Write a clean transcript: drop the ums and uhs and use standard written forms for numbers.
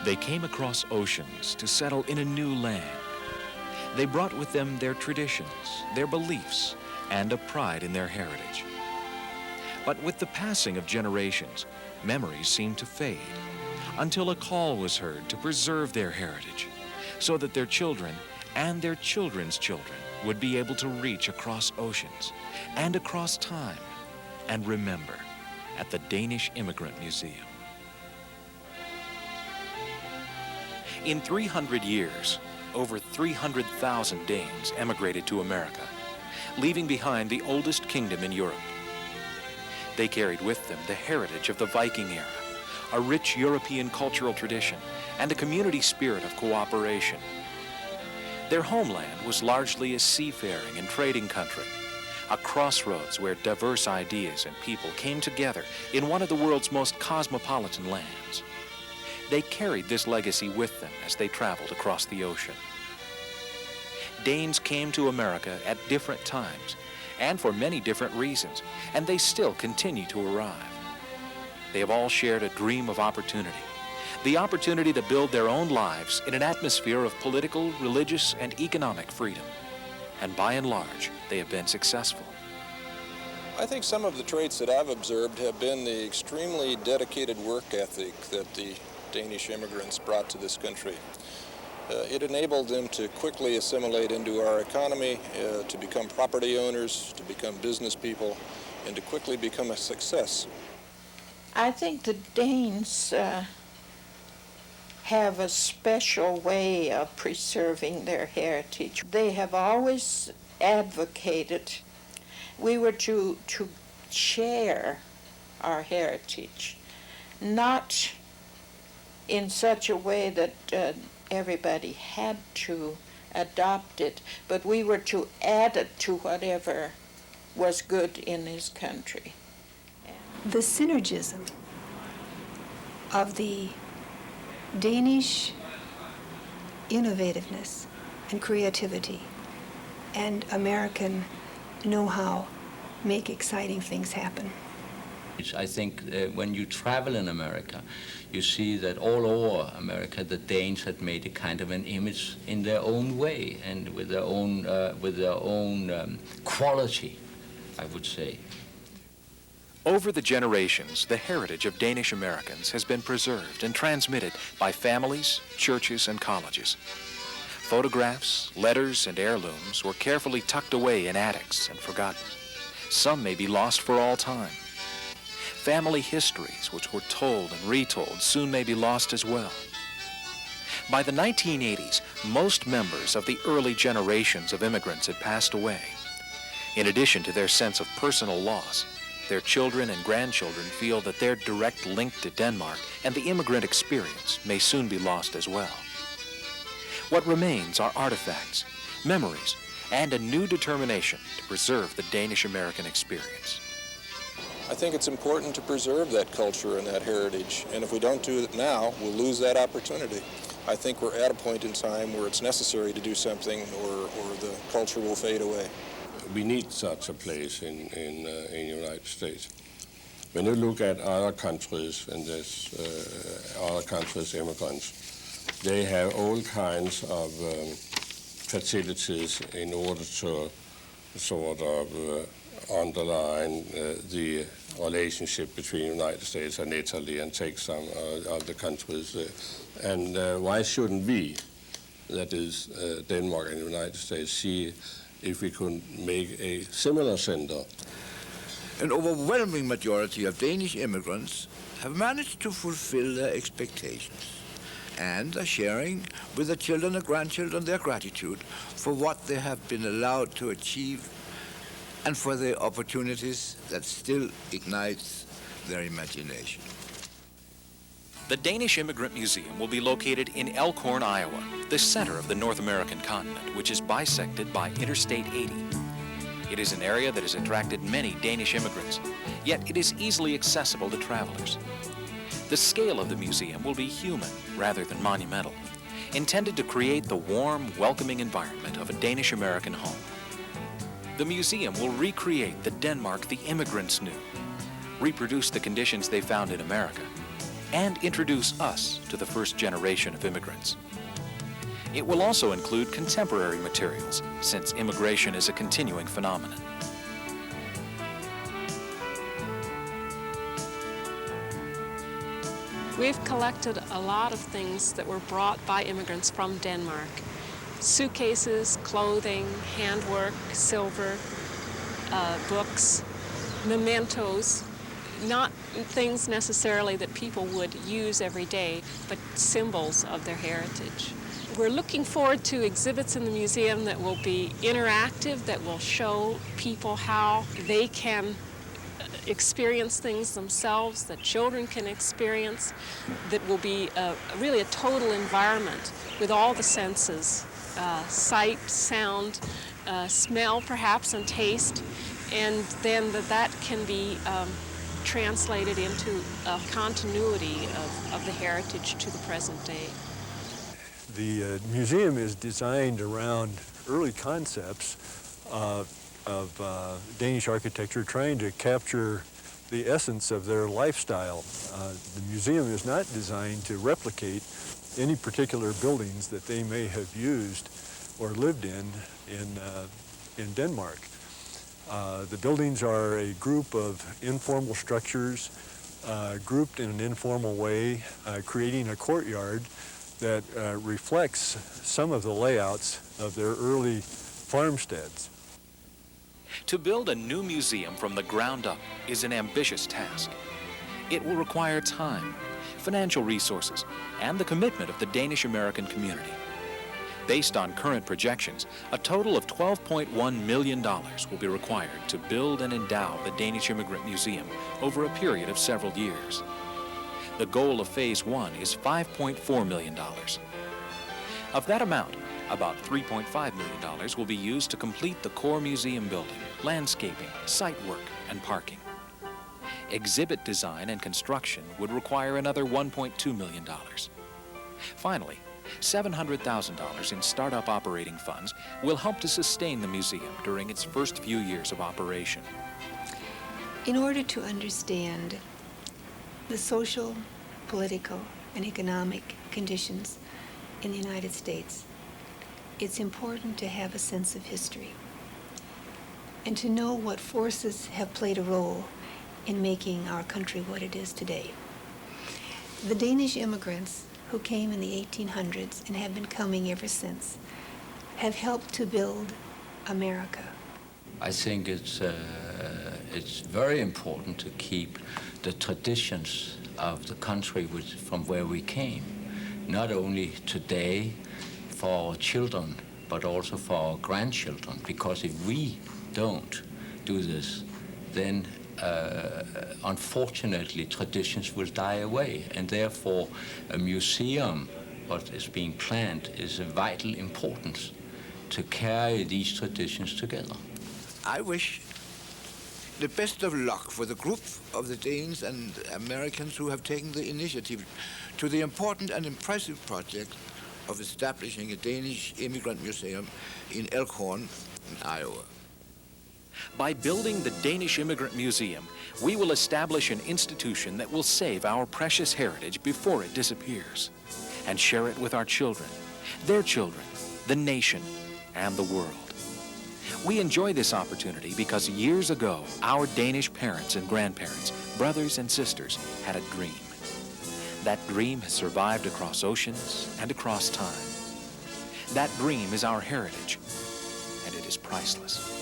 They came across oceans to settle in a new land. They brought with them their traditions, their beliefs, and a pride in their heritage. But with the passing of generations, memories seemed to fade, until a call was heard to preserve their heritage, so that their children and their children's children would be able to reach across oceans and across time and remember at the Danish Immigrant Museum. In 300 years, over 300,000 Danes emigrated to America, leaving behind the oldest kingdom in Europe. They carried with them the heritage of the Viking era, a rich European cultural tradition, and a community spirit of cooperation. Their homeland was largely a seafaring and trading country, a crossroads where diverse ideas and people came together in one of the world's most cosmopolitan lands. They carried this legacy with them as they traveled across the ocean. Danes came to America at different times and for many different reasons, and they still continue to arrive. They have all shared a dream of opportunity, the opportunity to build their own lives in an atmosphere of political, religious, and economic freedom. And by and large, they have been successful. I think some of the traits that I've observed have been the extremely dedicated work ethic that the Danish immigrants brought to this country. It enabled them to quickly assimilate into our economy, to become property owners, to become business people, and to quickly become a success. I think the Danes have a special way of preserving their heritage. They have always advocated we were to share our heritage, not in such a way that everybody had to adopt it, but we were to add it to whatever was good in this country. The synergism of the Danish innovativeness and creativity and American know-how make exciting things happen. I think when you travel in America, you see that all over America the Danes had made a kind of an image in their own way and with their own quality, I would say. Over the generations, the heritage of Danish Americans has been preserved and transmitted by families, churches, and colleges. Photographs, letters, and heirlooms were carefully tucked away in attics and forgotten. Some may be lost for all time. Family histories, which were told and retold, soon may be lost as well. By the 1980s, most members of the early generations of immigrants had passed away. In addition to their sense of personal loss, their children and grandchildren feel that their direct link to Denmark and the immigrant experience may soon be lost as well. What remains are artifacts, memories, and a new determination to preserve the Danish-American experience. I think it's important to preserve that culture and that heritage, and if we don't do it now, we'll lose that opportunity. I think we're at a point in time where it's necessary to do something or the culture will fade away. We need such a place in the United States. When you look at other countries and there's other countries' immigrants, they have all kinds of facilities in order to sort of underline the relationship between the United States and Italy and take some of the countries. And why shouldn't we, that is Denmark and the United States, see if we could make a similar center? An overwhelming majority of Danish immigrants have managed to fulfill their expectations and are sharing with their children and grandchildren their gratitude for what they have been allowed to achieve and for the opportunities that still ignites their imagination. The Danish Immigrant Museum will be located in Elkhorn, Iowa, the center of the North American continent, which is bisected by Interstate 80. It is an area that has attracted many Danish immigrants, yet it is easily accessible to travelers. The scale of the museum will be human rather than monumental, intended to create the warm, welcoming environment of a Danish-American home. The museum will recreate the Denmark the immigrants knew, reproduce the conditions they found in America, and introduce us to the first generation of immigrants. It will also include contemporary materials, since immigration is a continuing phenomenon. We've collected a lot of things that were brought by immigrants from Denmark. Suitcases, clothing, handwork, silver, books, mementos, not things necessarily that people would use every day, but symbols of their heritage. We're looking forward to exhibits in the museum that will be interactive, that will show people how they can experience things themselves, that children can experience, that will be really a total environment with all the senses, sight, sound, smell perhaps, and taste, and then that can be translated into a continuity of the heritage to the present day. The museum is designed around early concepts of Danish architecture, trying to capture the essence of their lifestyle. The museum is not designed to replicate any particular buildings that they may have used or lived in Denmark. The buildings are a group of informal structures grouped in an informal way, creating a courtyard that reflects some of the layouts of their early farmsteads. To build a new museum from the ground up is an ambitious task. It will require time, financial resources, and the commitment of the Danish-American community. Based on current projections, a total of $12.1 million will be required to build and endow the Danish Immigrant Museum over a period of several years. The goal of Phase 1 is $5.4 million. Of that amount, about $3.5 million will be used to complete the core museum building, landscaping, site work, and parking. Exhibit design and construction would require another $1.2 million. Finally, $700,000 in startup operating funds will help to sustain the museum during its first few years of operation. In order to understand the social, political, and economic conditions in the United States, it's important to have a sense of history and to know what forces have played a role in making our country what it is today. The Danish immigrants who came in the 1800s and have been coming ever since have helped to build America. I think it's very important to keep the traditions of the country from where we came, not only today for our children, but also for our grandchildren, because if we don't do this, then unfortunately traditions will die away, and therefore a museum, what is being planned, is of vital importance to carry these traditions together. I wish the best of luck for the group of the Danes and Americans who have taken the initiative to the important and impressive project of establishing a Danish Immigrant Museum in Elkhorn, in Iowa. By building the Danish Immigrant Museum, we will establish an institution that will save our precious heritage before it disappears, and share it with our children, their children, the nation, and the world. We enjoy this opportunity because years ago, our Danish parents and grandparents, brothers and sisters, had a dream. That dream has survived across oceans and across time. That dream is our heritage, and it is priceless.